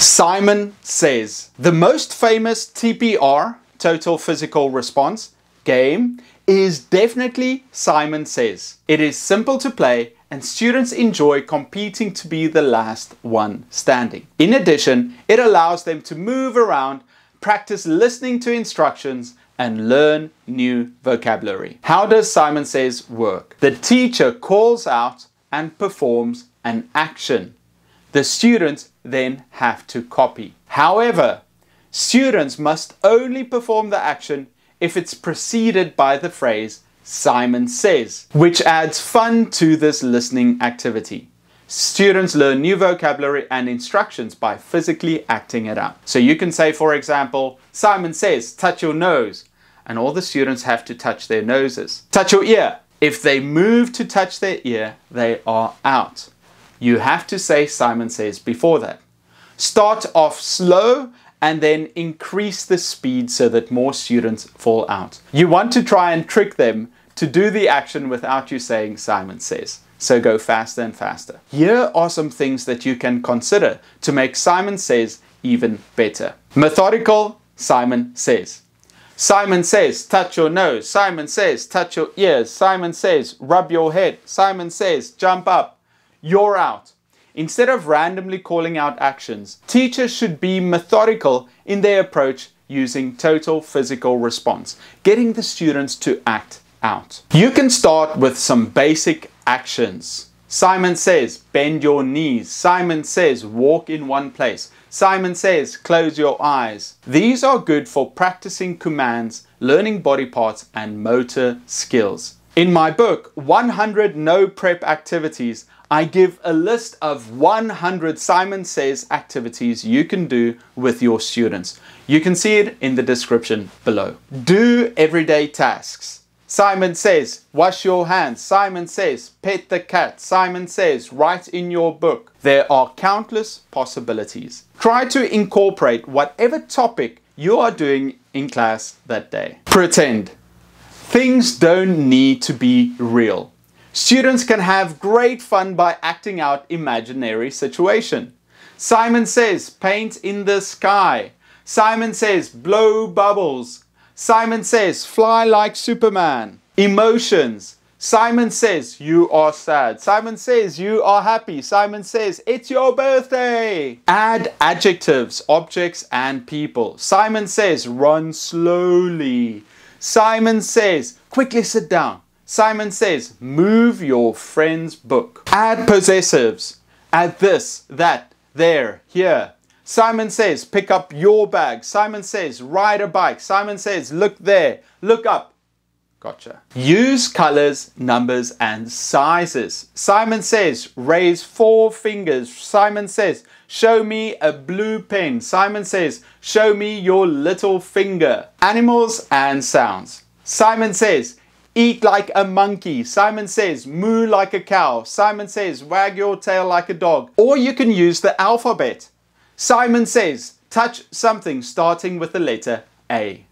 Simon says. The most famous TPR, Total Physical Response, game is definitely Simon Says. It is simple to play and students enjoy competing to be the last one standing. In addition, it allows them to move around, practice listening to instructions, and learn new vocabulary. How does Simon Says work? The teacher calls out and performs an action. The students then have to copy. However, students must only perform the action if it's preceded by the phrase Simon Says, which adds fun to this listening activity. Students learn new vocabulary and instructions by physically acting it out. So you can say, for example, Simon says, touch your nose. And all the students have to touch their noses. Touch your ear. If they move to touch their ear, they are out. You have to say Simon Says before that. Start off slow and then increase the speed so that more students fall out. You want to try and trick them to do the action without you saying Simon Says. So go faster and faster. Here are some things that you can consider to make Simon Says even better. Methodical Simon Says. Simon says, touch your nose. Simon says, touch your ears. Simon says, rub your head. Simon says, jump up. You're out. Instead of randomly calling out actions, teachers should be methodical in their approach using total physical response, getting the students to act out. You can start with some basic actions. Simon says, bend your knees. Simon says, walk in one place. Simon says, close your eyes. These are good for practicing commands, learning body parts, and motor skills. In my book, 100 No Prep Activities, I give a list of 100 Simon Says activities you can do with your students. You can see it in the description below. Do everyday tasks. Simon says, wash your hands. Simon says, pet the cat. Simon says, write in your book. There are countless possibilities. Try to incorporate whatever topic you are doing in class that day. Pretend. Things don't need to be real. Students can have great fun by acting out imaginary situation. Simon says, paint in the sky. Simon says, blow bubbles. Simon says, fly like Superman. Emotions. Simon says, you are sad. Simon says, you are happy. Simon says, it's your birthday. Add adjectives, objects, and people. Simon says, run slowly. Simon says, quickly sit down. Simon says, move your friend's book. Add possessives. Add this, that, there, here. Simon says, pick up your bag. Simon says, ride a bike. Simon says, look there, look up. Gotcha. Use colors, numbers, and sizes. Simon says, raise 4 fingers. Simon says, show me a blue pen. Simon says, show me your little finger. Animals and sounds. Simon says, eat like a monkey. Simon says, moo like a cow. Simon says, wag your tail like a dog. Or you can use the alphabet. Simon says, touch something starting with the letter A.